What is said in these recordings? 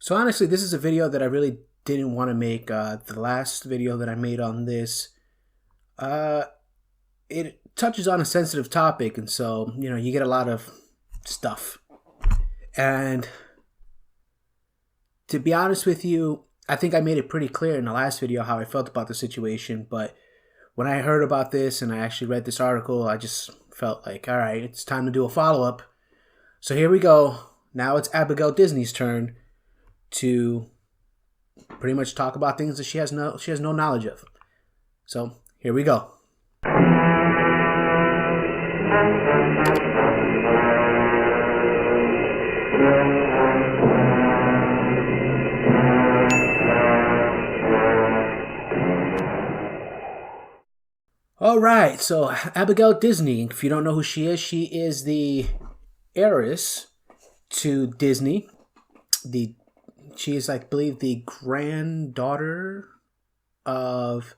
So honestly, this is a video that I really didn't want to make. The last video that I made on this, uh, it touches on a sensitive topic, and so you get a lot of stuff. And to be honest with you, I think I made it pretty clear in the last video how I felt about the situation. But when I heard about this and I actually read this article, I just felt like, all right, it's time to do a follow up. So here we go. Now it's Abigail Disney's turn to pretty much talk about things that she has no knowledge of. So here we go. All right, so Abigail Disney, if you don't know who she is the heiress to Disney. She is, I believe, the granddaughter of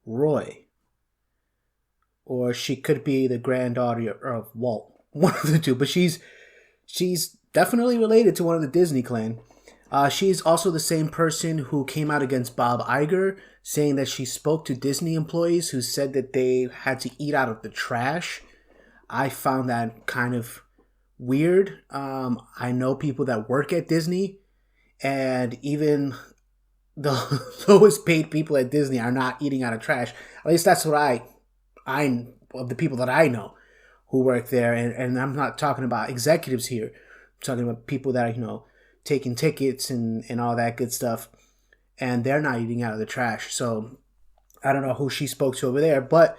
Roy. Or she could be the granddaughter of Walt. One of the two. But she's definitely related to one of the Disney clan. She's also the same person who came out against Bob Iger, saying that she spoke to Disney employees who said that they had to eat out of the trash. I found that kind of weird. I know people that work at Disney, and even the lowest paid people at Disney are not eating out of trash. At least that's what I of the people that I know who work there, and I'm not talking about executives here. I'm talking about people that are, taking tickets and all that good stuff, and they're not eating out of the trash. So I don't know who she spoke to over there, but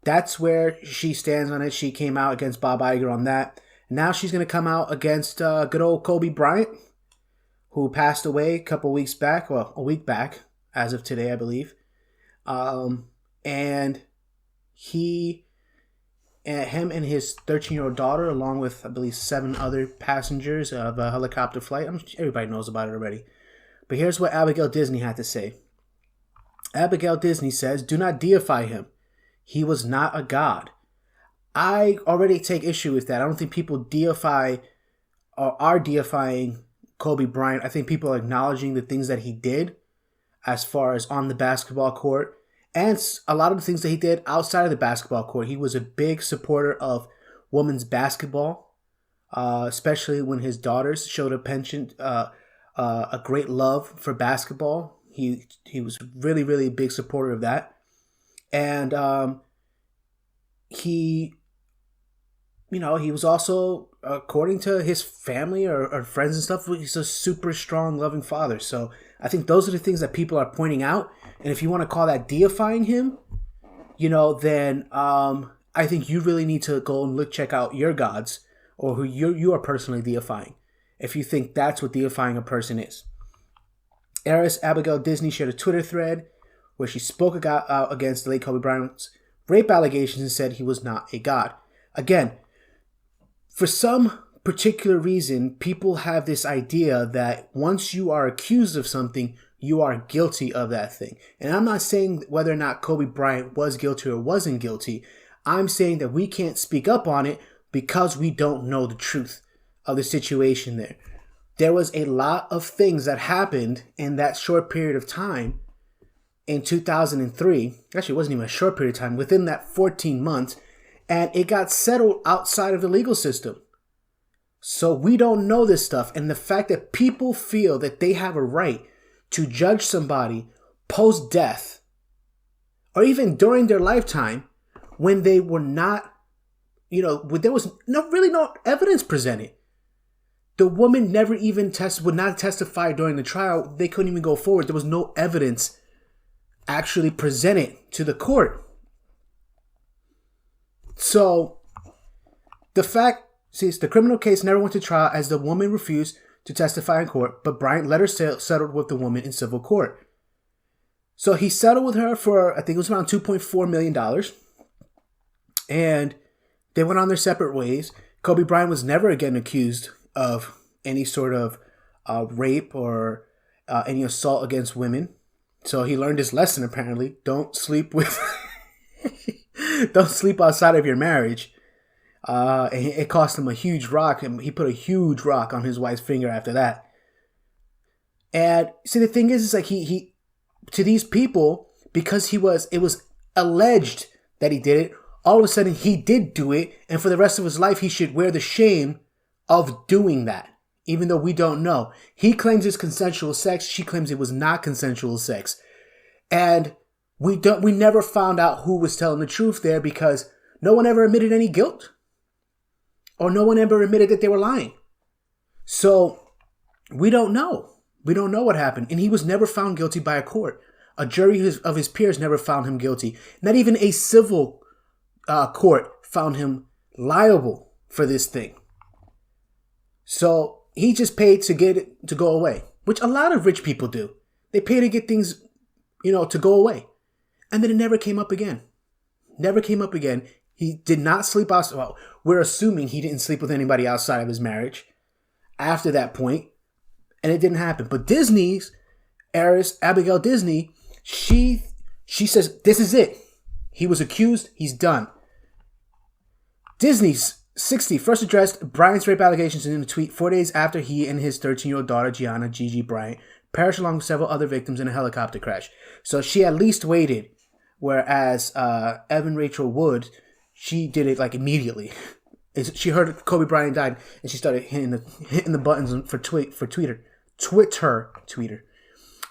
that's where she stands on it. She came out against Bob Iger on that. Now she's going to come out against good old Kobe Bryant, who passed away a week back, as of today, I believe. And him and his 13-year-old daughter, along with, I believe, 7 other passengers of a helicopter flight. Everybody knows about it already. But here's what Abigail Disney had to say. Abigail Disney says, "Do not deify him. He was not a god." I already take issue with that. I don't think people deify or are deifying Kobe Bryant. I think people are acknowledging the things that he did as far as on the basketball court and a lot of the things that he did outside of the basketball court. He was a big supporter of women's basketball, especially when his daughters showed a great love for basketball. He was really, really a big supporter of that. And he was also, according to his family or friends and stuff, he's a super strong, loving father. So I think those are the things that people are pointing out. And if you want to call that deifying him, then I think you really need to go and check out your gods or who you are personally deifying, if you think that's what deifying a person is. Heiress Abigail Disney shared a Twitter thread where she spoke out against the late Kobe Bryant's rape allegations and said he was not a god. Again, for some particular reason, people have this idea that once you are accused of something, you are guilty of that thing. And I'm not saying whether or not Kobe Bryant was guilty or wasn't guilty. I'm saying that we can't speak up on it because we don't know the truth of the situation there. There was a lot of things that happened in that short period of time in 2003. Actually, it wasn't even a short period of time. Within that 14 months, and it got settled outside of the legal system. So we don't know this stuff. And the fact that people feel that they have a right to judge somebody post-death or even during their lifetime when they were not, there was no evidence presented. The woman never even would not testify during the trial. They couldn't even go forward. There was no evidence actually presented to the court. So the criminal case never went to trial as the woman refused to testify in court, but Bryant later settled with the woman in civil court. So he settled with her for, I think it was around $2.4 million. And they went on their separate ways. Kobe Bryant was never again accused of any sort of rape or any assault against women. So he learned his lesson, apparently. Don't sleep outside of your marriage. It cost him a huge rock, and he put a huge rock on his wife's finger after that. And see, the thing is like he to these people, because it was alleged that he did it, all of a sudden he did do it, and for the rest of his life he should wear the shame of doing that, even though we don't know. He claims it's consensual sex, she claims it was not consensual sex. And we never found out who was telling the truth there, because no one ever admitted any guilt. Or no one ever admitted that they were lying. So we don't know. We don't know what happened. And he was never found guilty by a court. A jury of his peers never found him guilty. Not even a civil court found him liable for this thing. So he just paid to get it to go away, which a lot of rich people do. They pay to get things, to go away. And then it never came up again. Never came up again. He did not sleep outside. Well, we're assuming he didn't sleep with anybody outside of his marriage after that point. And it didn't happen. But Disney's heiress, Abigail Disney, she says, this is it. He was accused. He's done. Disney's 60 first addressed Bryant's rape allegations in a tweet 4 days after he and his 13-year-old daughter, Gianna Gigi Bryant, perished along with several other victims in a helicopter crash. So she at least waited, whereas Evan Rachel Wood, she did it like immediately. She heard Kobe Bryant died, and she started hitting the buttons for Twitter.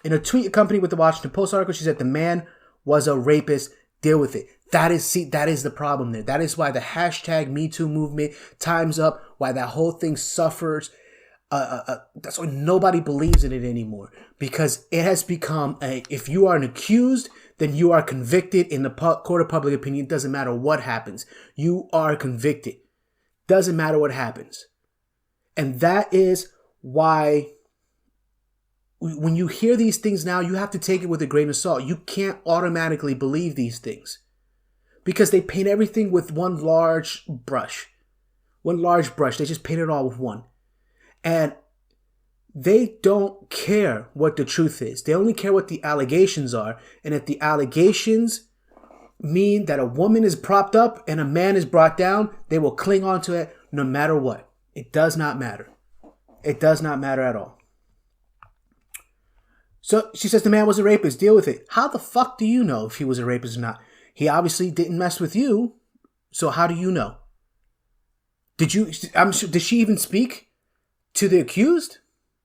In a tweet accompanied with the Washington Post article, she said the man was a rapist. Deal with it. That is the problem there. That is why the hashtag #MeToo movement, Time's Up, why that whole thing suffers. That's why nobody believes in it anymore, because it has become if you are an accused, then you are convicted in the court of public opinion. It doesn't matter what happens. You are convicted. Doesn't matter what happens. And that is why when you hear these things now, you have to take it with a grain of salt. You can't automatically believe these things, because they paint everything with one large brush. One large brush. They just paint it all with one. And they don't care what the truth is. They only care what the allegations are. And if the allegations mean that a woman is propped up and a man is brought down, they will cling on to it no matter what. It does not matter. It does not matter at all. So she says the man was a rapist. Deal with it. How the fuck do you know if he was a rapist or not? He obviously didn't mess with you. So how do you know? Did she even speak to the accused?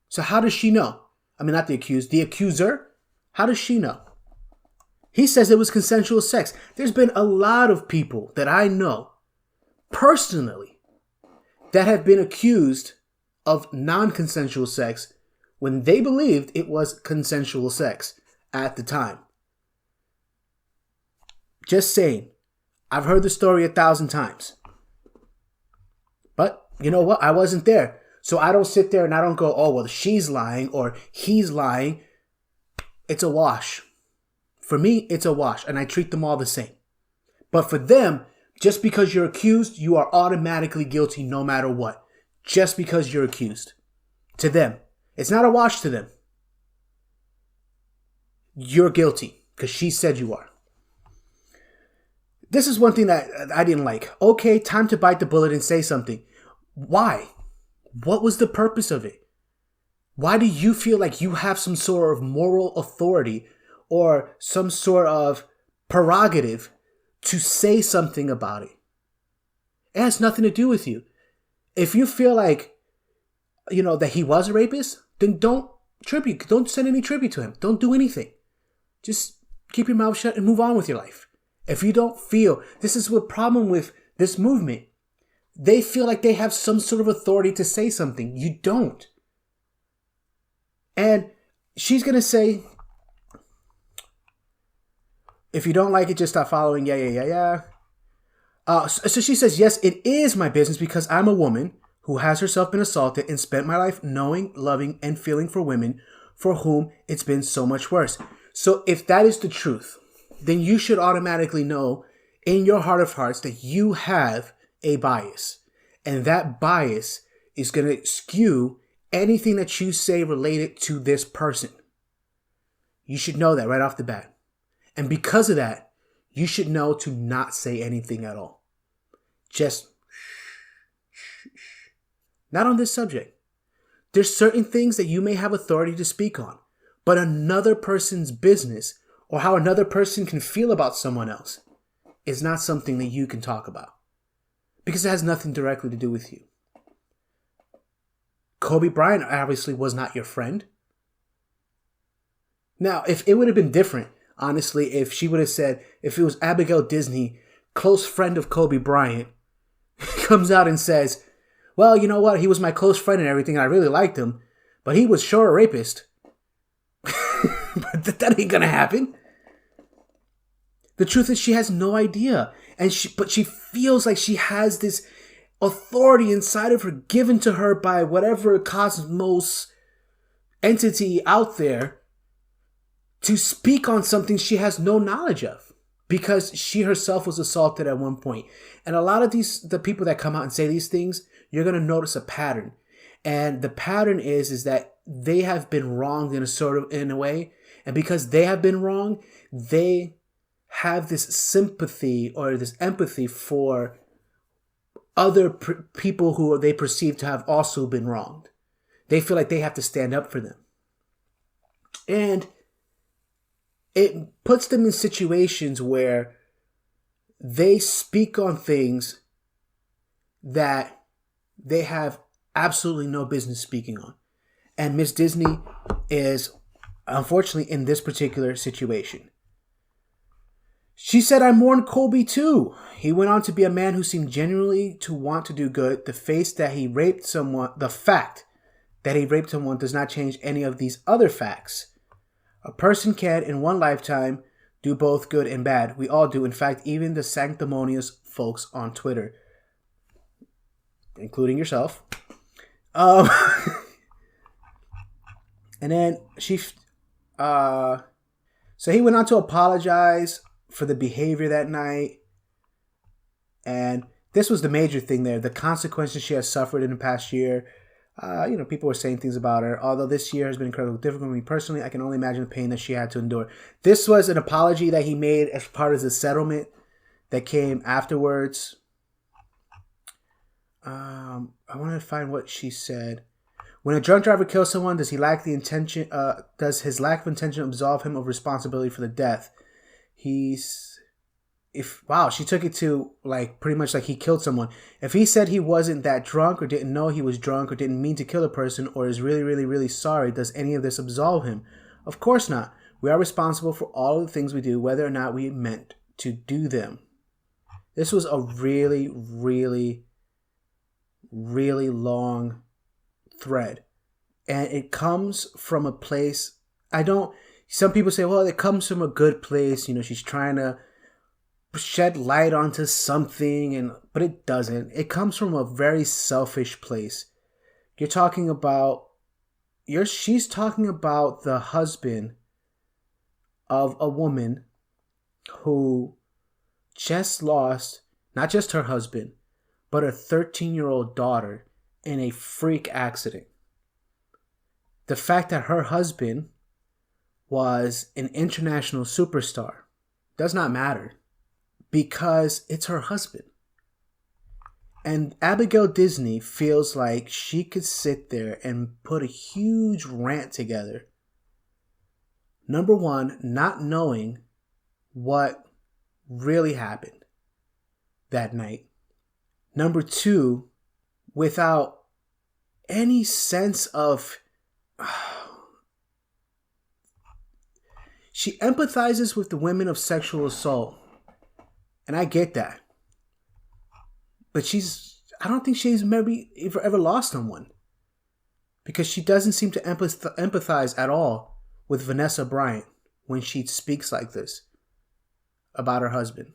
So how does she know? I mean, not the accused, the accuser. How does she know? He says it was consensual sex. There's been a lot of people that I know personally that have been accused of non-consensual sex when they believed it was consensual sex at the time. Just saying. I've heard the story 1,000 times. But you know what? I wasn't there. So I don't sit there and I don't go, oh, well, she's lying or he's lying. It's a wash. For me, it's a wash, and I treat them all the same. But for them, just because you're accused, you are automatically guilty no matter what. Just because you're accused. To them. It's not a wash to them. You're guilty because she said you are. This is one thing that I didn't like. Okay, time to bite the bullet and say something. Why? What was the purpose of it? Why do you feel like you have some sort of moral authority or some sort of prerogative to say something about it? It has nothing to do with you. If you feel like, that he was a rapist, then don't send any tribute to him. Don't do anything. Just keep your mouth shut and move on with your life. If you don't feel, this is the problem with this movement. They feel like they have some sort of authority to say something. You don't. And she's going to say, if you don't like it, just stop following. Yeah. So she says, yes, it is my business because I'm a woman who has herself been assaulted and spent my life knowing, loving, and feeling for women for whom it's been so much worse. So if that is the truth, then you should automatically know in your heart of hearts that you have a bias. And that bias is going to skew anything that you say related to this person. You should know that right off the bat. And because of that, you should know to not say anything at all. Just shh. Not on this subject. There's certain things that you may have authority to speak on, but another person's business or how another person can feel about someone else is not something that you can talk about because it has nothing directly to do with you. Kobe Bryant obviously was not your friend. Now, if it would have been different, honestly, if she would have said, if it was Abigail Disney, close friend of Kobe Bryant, comes out and says, well, you know what? He was my close friend and everything. And I really liked him, but he was sure a rapist. But that ain't gonna happen. The truth is she has no idea. But she feels like she has this authority inside of her given to her by whatever cosmos entity out there to speak on something she has no knowledge of because she herself was assaulted at one point. And a lot of the people that come out and say these things, you're going to notice a pattern. And the pattern is that they have been wronged in a way. And because they have been wrong, they have this sympathy or this empathy for other people who they perceive to have also been wronged. They feel like they have to stand up for them. And it puts them in situations where they speak on things that they have absolutely no business speaking on. And Miss Disney is unfortunately in this particular situation. She said, I mourn Kobe too. He went on to be a man who seemed genuinely to want to do good. The fact that he raped someone does not change any of these other facts. A person can, in one lifetime, do both good and bad. We all do. In fact, even the sanctimonious folks on Twitter, including yourself. And then so he went on to apologize for the behavior that night. And this was the major thing there. The consequences she has suffered in the past year. People were saying things about her. Although this year has been incredibly difficult for me personally, I can only imagine the pain that she had to endure. This was an apology that he made as part of the settlement that came afterwards. I want to find what she said. When a drunk driver kills someone, does his lack of intention absolve him of responsibility for the death? She took it to like pretty much like he killed someone. If he said he wasn't that drunk or didn't know he was drunk or didn't mean to kill a person or is really, really, really sorry, does any of this absolve him? Of course not. We are responsible for all of the things we do, whether or not we meant to do them. This was a really, really, really long thread. And it comes from a place, some people say, well, it comes from a good place. She's trying to shed light onto something, but it doesn't. It comes from a very selfish place. She's talking about the husband of a woman who just lost not just her husband, but her 13-year-old daughter in a freak accident. The fact that her husband was an international superstar does not matter because it's her husband. And Abigail Disney feels like she could sit there and put a huge rant together. Number one, not knowing what really happened that night. Number two, without any sense of... She empathizes with the women of sexual assault. And I get that. But I don't think she's maybe ever lost someone. Because she doesn't seem to empathize at all with Vanessa Bryant when she speaks like this about her husband.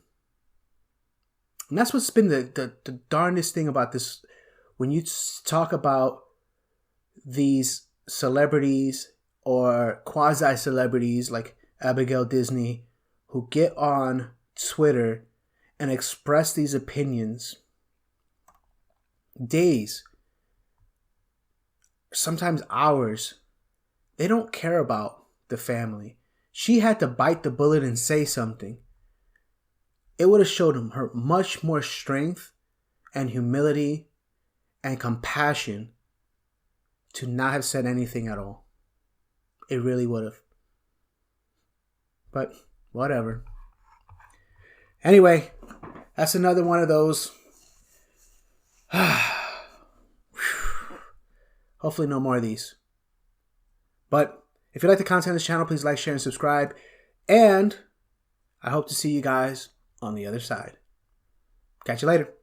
And that's what's been the darndest thing about this. When you talk about these celebrities or quasi-celebrities like Abigail Disney who get on Twitter and express these opinions days, sometimes hours, they don't care about the family. She had to bite the bullet and say something. It would have showed her much more strength and humility and compassion to not have said anything at all. It really would have. But whatever. Anyway, that's another one of those. Hopefully no more of these. But if you like the content of this channel, please like, share, and subscribe. And I hope to see you guys on the other side. Catch you later.